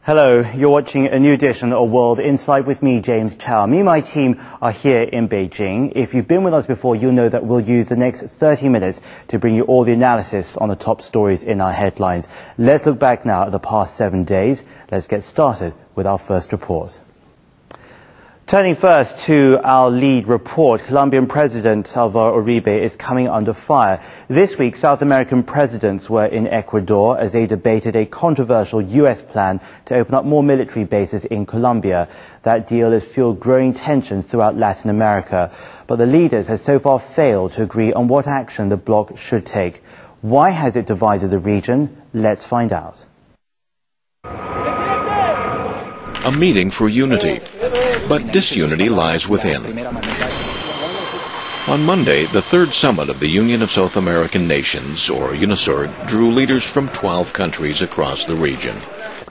Hello, you're watching a new edition of World Insight with me, James Chow. Me and my team are here in Beijing. If you've been with us before, you'll know that we'll use the next 30 minutes to bring you all the analysis on the top stories in our headlines. Let's look back now at the past 7 days. Let's get started with our first report. Turning first to our lead report, Colombian President Álvaro Uribe is coming under fire. This week, South American presidents were in Ecuador as they debated a controversial U.S. plan to open up more military bases in Colombia. That deal has fueled growing tensions throughout Latin America. But the leaders have so far failed to agree on what action the bloc should take. Why has it divided the region? Let's find out. A meeting for unity. But disunity lies within. On Monday, the third summit of the Union of South American Nations, or UNASUR, drew leaders from 12 countries across the region.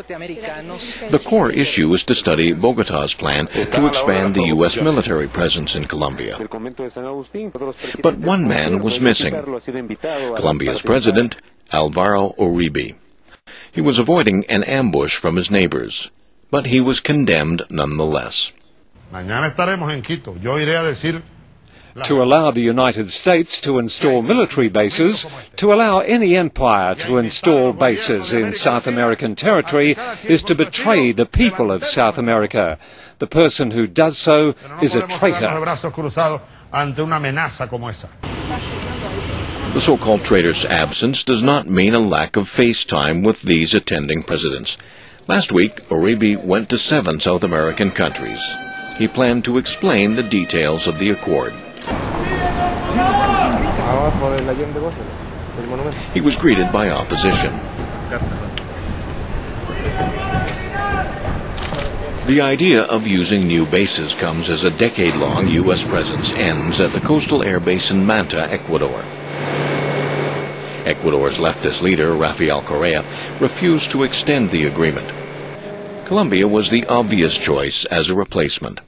The core issue is to study Bogotá's plan to expand the U.S. military presence in Colombia. But one man was missing, Colombia's president, Álvaro Uribe. He was avoiding an ambush from his neighbors, but he was condemned nonetheless. To allow the United States to install military bases, to allow any empire to install bases in South American territory, is to betray the people of South America. The person who does so is a traitor. The so-called traitor's absence does not mean a lack of face time with these attending presidents. Last week, Uribe went to 7 South American countries. He planned to explain the details of the accord. He was greeted by opposition. The idea of using new bases comes as a decade-long U.S. presence ends at the coastal air base in Manta, Ecuador. Ecuador's leftist leader, Rafael Correa, refused to extend the agreement. Colombia was the obvious choice as a replacement.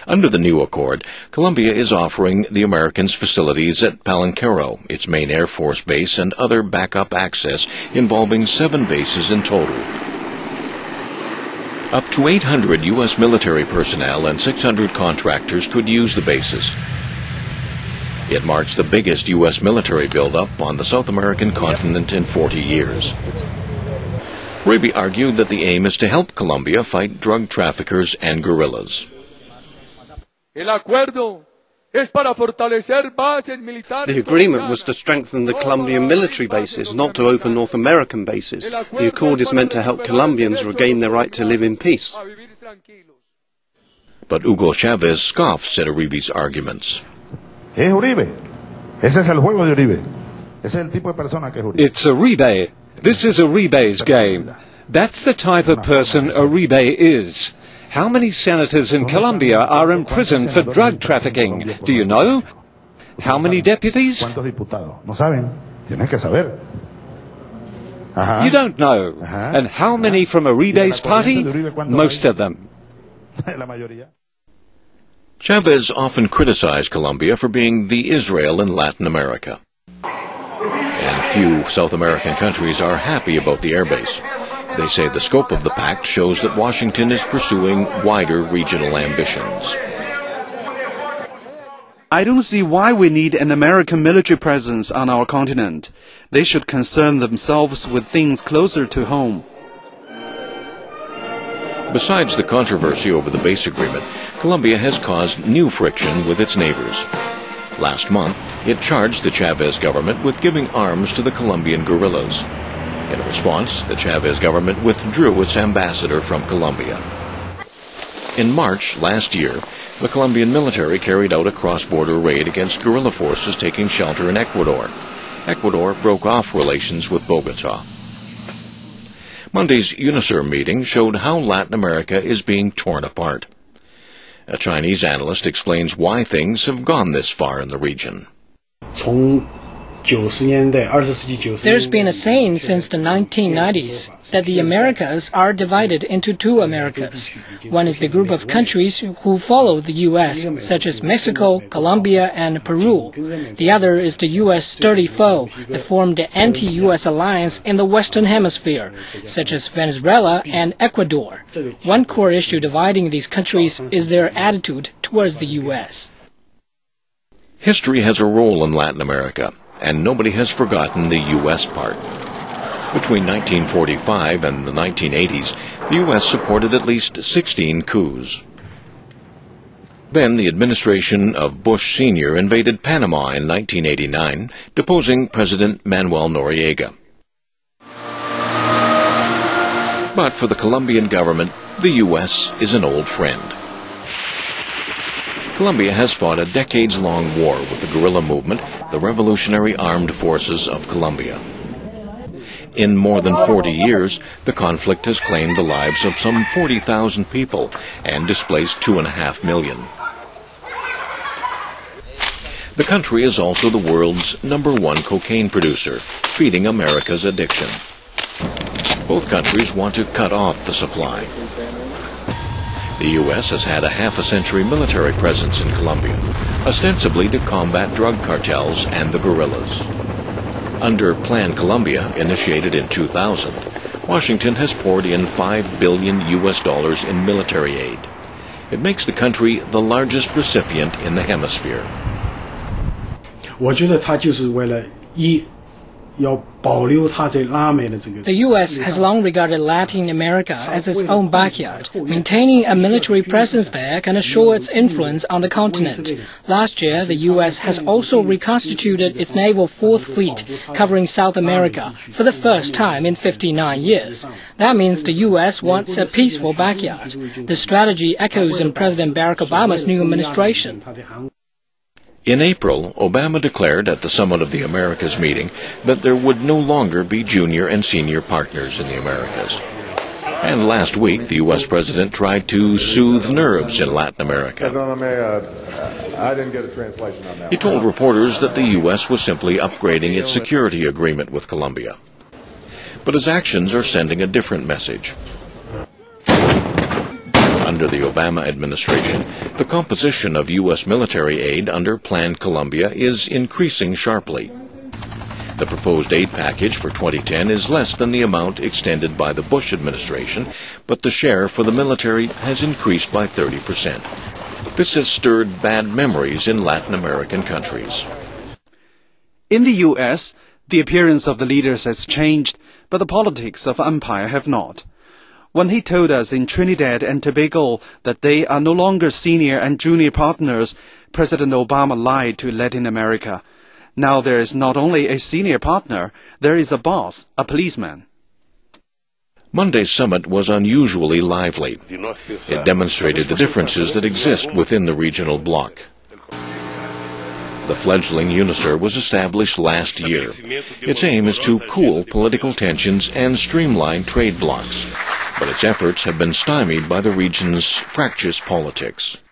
Under the new accord, Colombia is offering the Americans facilities at Palenquero, its main Air Force base, and other backup access involving 7 bases in total. Up to 800 U.S. military personnel and 600 contractors could use the bases. It marks the biggest U.S. military buildup on the South American continent in 40 years. Uribe argued that the aim is to help Colombia fight drug traffickers and guerrillas. The agreement was to strengthen the Colombian military bases, not to open North American bases. The accord is meant to help Colombians regain their right to live in peace. But Hugo Chavez scoffs at Uribe's arguments. It's Uribe. This is Uribe's game. That's the type of person Uribe is. How many senators in Colombia are in prison for drug trafficking? Do you know? How many deputies? You don't know. And how many from Uribe's party? Most of them. Chavez often criticized Colombia for being the Israel in Latin America. And few South American countries are happy about the airbase. They say the scope of the pact shows that Washington is pursuing wider regional ambitions. I don't see why we need an American military presence on our continent. They should concern themselves with things closer to home. Besides the controversy over the base agreement, Colombia has caused new friction with its neighbors. Last month, it charged the Chavez government with giving arms to the Colombian guerrillas. In response, the Chavez government withdrew its ambassador from Colombia. In March last year, the Colombian military carried out a cross-border raid against guerrilla forces taking shelter in Ecuador. Ecuador broke off relations with Bogotá. Monday's UNASUR meeting showed how Latin America is being torn apart. A Chinese analyst explains why things have gone this far in the region. There's been a saying since the 1990s that the Americas are divided into two Americas. One is the group of countries who follow the U.S., such as Mexico, Colombia, and Peru. The other is the U.S. sturdy foe that formed the anti-U.S. alliance in the Western Hemisphere, such as Venezuela and Ecuador. One core issue dividing these countries is their attitude towards the U.S. History has a role in Latin America, and nobody has forgotten the U.S. part. Between 1945 and the 1980s, the U.S. supported at least 16 coups. Then the administration of Bush Sr. invaded Panama in 1989, deposing President Manuel Noriega. But for the Colombian government, the U.S. is an old friend. Colombia has fought a decades-long war with the guerrilla movement, the Revolutionary Armed Forces of Colombia. In more than 40 years, the conflict has claimed the lives of some 40,000 people and displaced 2.5 million. The country is also the world's #1 cocaine producer, feeding America's addiction. Both countries want to cut off the supply. The U.S. has had a half-a-century military presence in Colombia, ostensibly to combat drug cartels and the guerrillas. Under Plan Colombia, initiated in 2000, Washington has poured in $5 billion in military aid. It makes the country the largest recipient in the hemisphere. The U.S. has long regarded Latin America as its own backyard. Maintaining a military presence there can assure its influence on the continent. Last year, the U.S. has also reconstituted its naval Fourth Fleet, covering South America, for the first time in 59 years. That means the U.S. wants a peaceful backyard. The strategy echoes in President Barack Obama's new administration. In April, Obama declared at the Summit of the Americas meeting that there would no longer be junior and senior partners in the Americas. And last week, the U.S. president tried to soothe nerves in Latin America. I didn't get a translation on that. He told reporters that the U.S. was simply upgrading its security agreement with Colombia. But his actions are sending a different message. Under the Obama administration, the composition of U.S. military aid under Plan Colombia is increasing sharply. The proposed aid package for 2010 is less than the amount extended by the Bush administration, but the share for the military has increased by 30%. This has stirred bad memories in Latin American countries. In the U.S., the appearance of the leaders has changed, but the politics of empire have not. When he told us in Trinidad and Tobago that they are no longer senior and junior partners, President Obama lied to Latin America. Now there is not only a senior partner, there is a boss, a policeman. Monday's summit was unusually lively. It demonstrated the differences that exist within the regional bloc. The fledgling UNICER was established last year. Its aim is to cool political tensions and streamline trade blocs, but its efforts have been stymied by the region's fractious politics.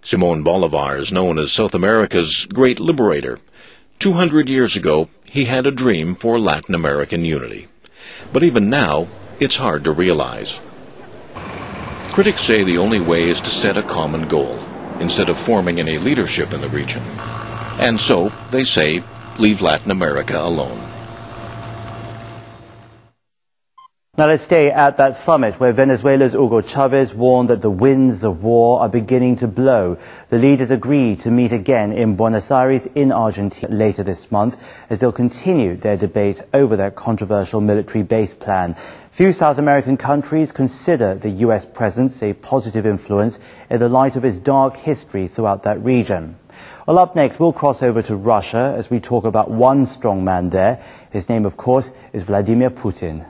Simón Bolívar is known as South America's great liberator. 200 years ago, he had a dream for Latin American unity. But even now, it's hard to realize. Critics say the only way is to set a common goal, instead of forming any leadership in the region. And so, they say, leave Latin America alone. Now let's stay at that summit where Venezuela's Hugo Chavez warned that the winds of war are beginning to blow. The leaders agreed to meet again in Buenos Aires in Argentina later this month as they'll continue their debate over their controversial military base plan. Few South American countries consider the U.S. presence a positive influence in the light of its dark history throughout that region. Well, up next, we'll cross over to Russia as we talk about one strong man there. His name, of course, is Vladimir Putin.